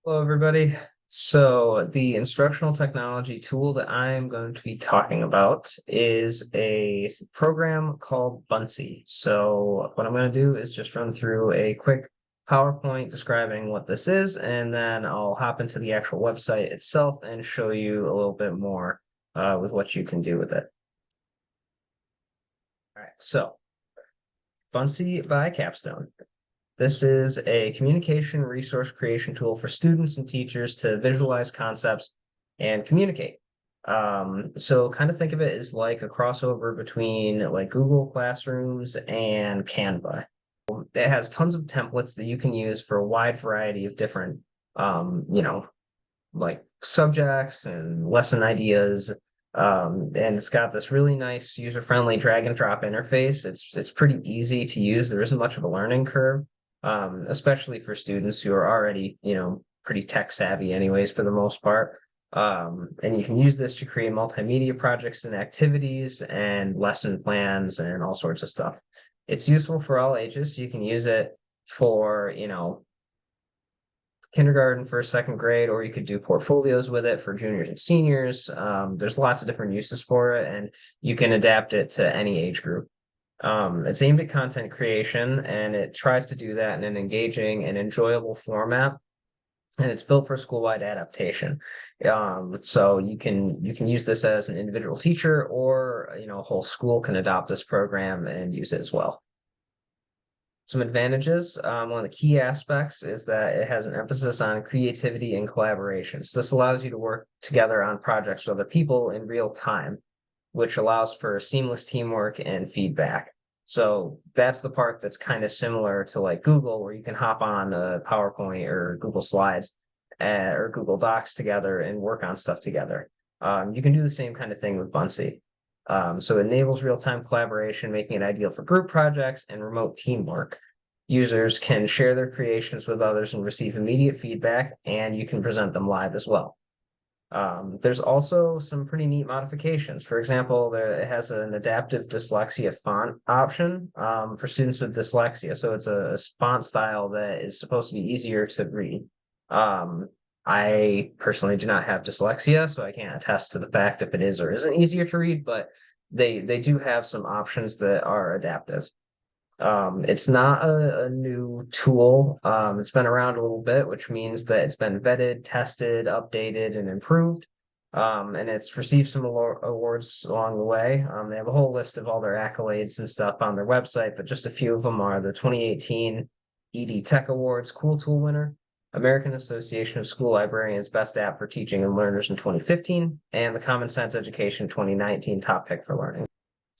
Hello, everybody. So, the instructional technology tool that I'm going to be talking about is a program called Buncee. So, what I'm going to do is just run through a quick PowerPoint describing what this is, and then I'll hop into the actual website itself and show you a little bit more with what you can do with it. All right, so Buncee by Capstone. This is a communication resource creation tool for students and teachers to visualize concepts and communicate. So kind of think of it as like a crossover between like Google Classrooms and Canva. It has tons of templates that you can use for a wide variety of different, um, you know, like subjects and lesson ideas. And it's got this really nice user-friendly drag and drop interface. It's pretty easy to use. There isn't much of a learning curve, especially for students who are already, pretty tech savvy anyways for the most part. And you can use this to create multimedia projects and activities and lesson plans and all sorts of stuff. It's useful for all ages. You can use it for, kindergarten, first, second grade, or you could do portfolios with it for juniors and seniors. There's lots of different uses for it, and you can adapt it to any age group. It's aimed at content creation, and it tries to do that in an engaging and enjoyable format. And it's built for school-wide adaptation. So you can use this as an individual teacher, or a whole school can adopt this program and use it as well. Some advantages. One of the key aspects is that it has an emphasis on creativity and collaboration. So this allows you to work together on projects with other people in real time, which allows for seamless teamwork and feedback. So that's the part that's kind of similar to like Google, where you can hop on a PowerPoint or Google Slides or Google Docs together and work on stuff together. You can do the same kind of thing with Buncee. So it enables real-time collaboration, making it ideal for group projects and remote teamwork. Users can share their creations with others and receive immediate feedback, and you can present them live as well. There's also some pretty neat modifications. For example, it has an adaptive dyslexia font option for students with dyslexia. So it's a font style that is supposed to be easier to read. Um, I personally do not have dyslexia, so I can't attest to the fact if it is or isn't easier to read, but they do have some options that are adaptive. It's not a new tool. It's been around a little bit, which means that it's been vetted, tested, updated, and improved. And it's received some awards along the way. They have a whole list of all their accolades and stuff on their website, but just a few of them are the 2018 ED Tech Awards Cool Tool winner, American Association of School Librarians Best App for Teaching and Learners in 2015, and the Common Sense Education 2019 Top Pick for Learning.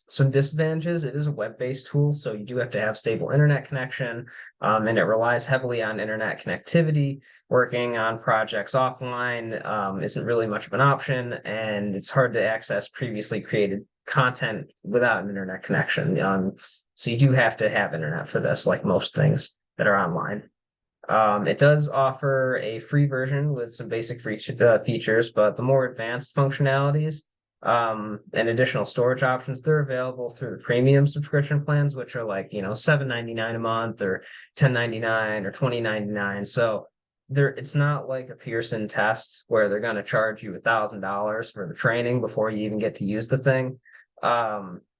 Some disadvantages: it is a web-based tool, so you do have to have stable internet connection, and it relies heavily on internet connectivity. Working on projects offline isn't really much of an option, and it's hard to access previously created content without an internet connection. So you do have to have internet for this, like most things that are online. It does offer a free version with some basic features, but the more advanced functionalities and additional storage options, they're available through the premium subscription plans, which are like, $7.99 a month or $10.99 or $20.99. So it's not like a Pearson test where they're going to charge you $1,000 for the training before you even get to use the thing.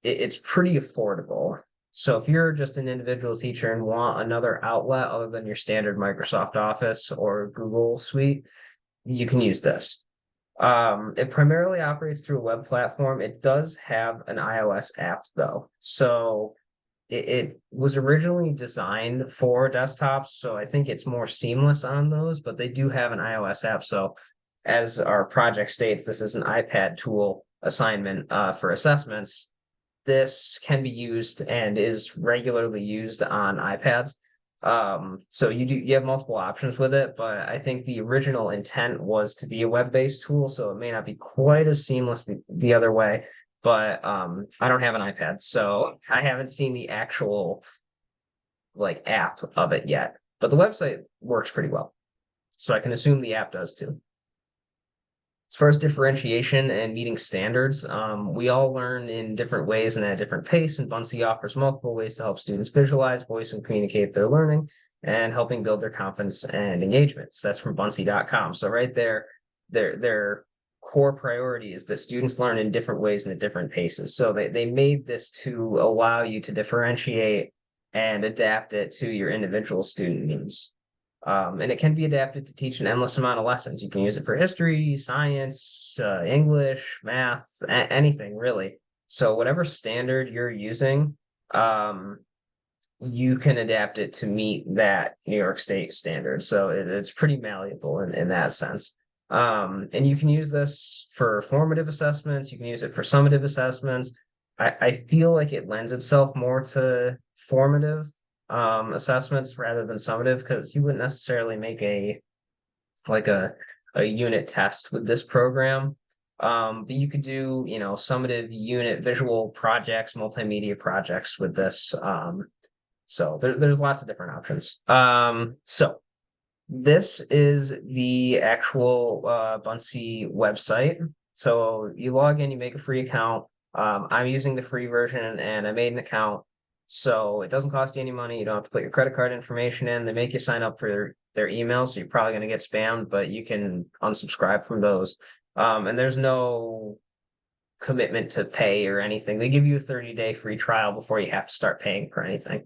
It's pretty affordable. So if you're just an individual teacher and want another outlet other than your standard Microsoft Office or Google Suite, you can use this. It primarily operates through a web platform. It does have an iOS app though. So it was originally designed for desktops, so I think it's more seamless on those, but they do have an iOS app. So as our project states, this is an iPad tool assignment for assessments. This can be used and is regularly used on iPads. So you have multiple options with it, but I think the original intent was to be a web-based tool, so it may not be quite as seamless the other way. But I don't have an iPad, so I haven't seen the actual like app of it yet. But the website works pretty well, so I can assume the app does too. As far as differentiation and meeting standards, we all learn in different ways and at a different pace, and Buncee offers multiple ways to help students visualize, voice, and communicate their learning. and helping build their confidence and engagement. So that's from Buncee.com. So right there, their core priority is that students learn in different ways and at different paces. So they made this to allow you to differentiate and adapt it to your individual student needs. And it can be adapted to teach an endless amount of lessons. You can use it for history, science, English, math, anything really. So whatever standard you're using, you can adapt it to meet that New York State standard. So it's pretty malleable in that sense. And you can use this for formative assessments. You can use it for summative assessments. I feel like it lends itself more to formative assessments rather than summative, because you wouldn't necessarily make a unit test with this program. But you could do, summative unit visual projects, multimedia projects with this. So there's lots of different options. So this is the actual Buncee website. So you log in, you make a free account. I'm using the free version and I made an account. So it doesn't cost you any money. You don't have to put your credit card information in. They make you sign up for their emails, so you're probably going to get spammed, but you can unsubscribe from those. And there's no commitment to pay or anything. They give you a 30-day free trial before you have to start paying for anything.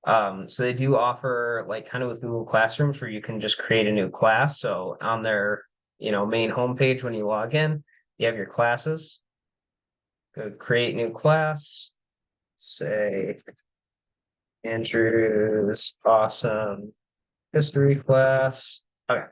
So they do offer, like, kind of with Google Classrooms, where you can just create a new class. So on their, main homepage, when you log in, you have your classes. Go create new class. Say Andrew's awesome history class. Okay.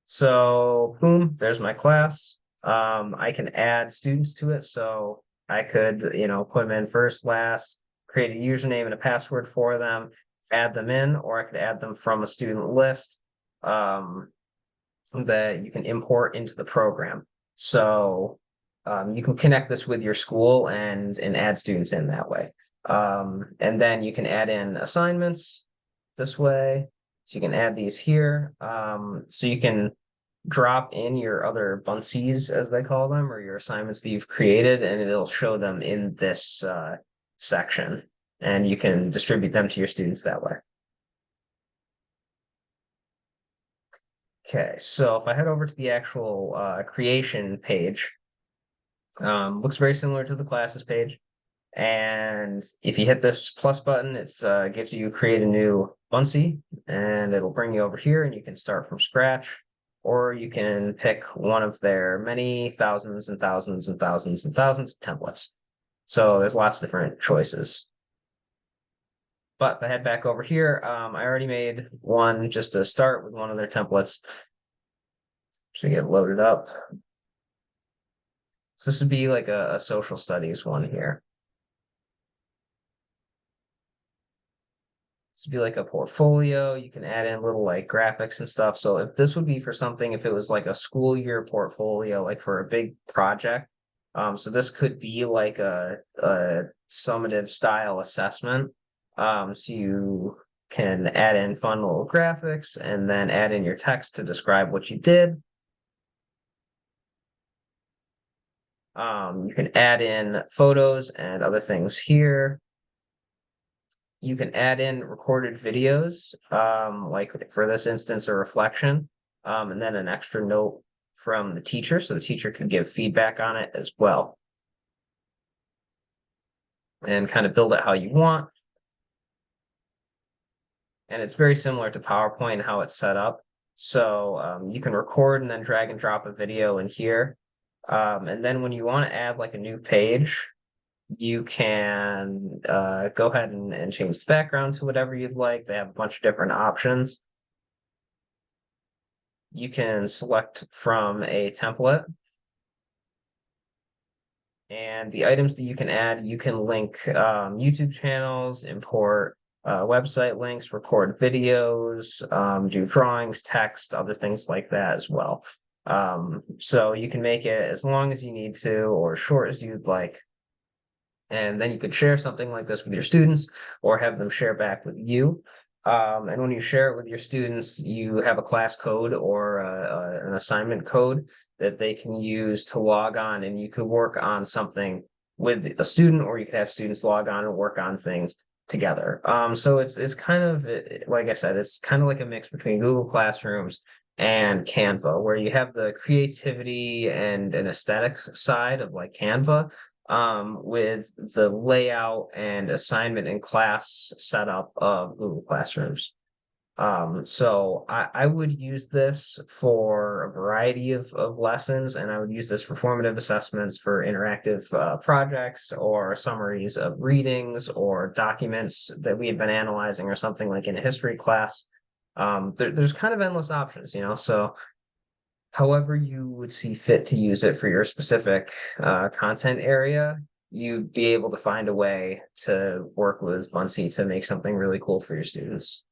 So boom, there's my class. I can add students to it. So I could, put them in first, last, create a username and a password for them, add them in, or I could add them from a student list that you can import into the program. So you can connect this with your school and add students in that way. And then you can add in assignments this way. So you can add these here. So you can drop in your other Buncees, as they call them, or your assignments that you've created, and it'll show them in this section. And you can distribute them to your students that way. Okay, so if I head over to the actual creation page, looks very similar to the classes page. And if you hit this plus button, it gives you create a new Buncee, and it'll bring you over here, and you can start from scratch, or you can pick one of their many thousands and thousands and thousands and thousands of templates. So there's lots of different choices. But if I head back over here, I already made one just to start with one of their templates. So get loaded up. So this would be like a social studies one here. This would be like a portfolio. You can add in little like graphics and stuff. So if this would be for something, if it was like a school year portfolio, like for a big project, so this could be like a summative style assessment. So you can add in fun little graphics and then add in your text to describe what you did. You can add in photos and other things here. You can add in recorded videos, like for this instance, a reflection, and then an extra note from the teacher, so the teacher could give feedback on it as well. And kind of build it how you want. And it's very similar to PowerPoint and how it's set up. So you can record and then drag and drop a video in here. And then when you want to add like a new page, you can go ahead and change the background to whatever you'd like. They have a bunch of different options. You can select from a template. And the items that you can add, you can link YouTube channels, import website links, record videos, do drawings, text, other things like that as well. So you can make it as long as you need to or as short as you'd like. And then you could share something like this with your students or have them share back with you. And when you share it with your students, you have a class code or an assignment code that they can use to log on, and you could work on something with a student, or you could have students log on and work on things together. So it's kind of like I said, it's kind of like a mix between Google Classrooms and Canva, where you have the creativity and an aesthetic side of like Canva, with the layout and assignment and class setup of Google Classrooms. So I would use this for a variety of lessons, and I would use this for formative assessments for interactive projects or summaries of readings or documents that we had been analyzing or something like in a history class. There's kind of endless options, so however you would see fit to use it for your specific content area, you'd be able to find a way to work with Buncee to make something really cool for your students.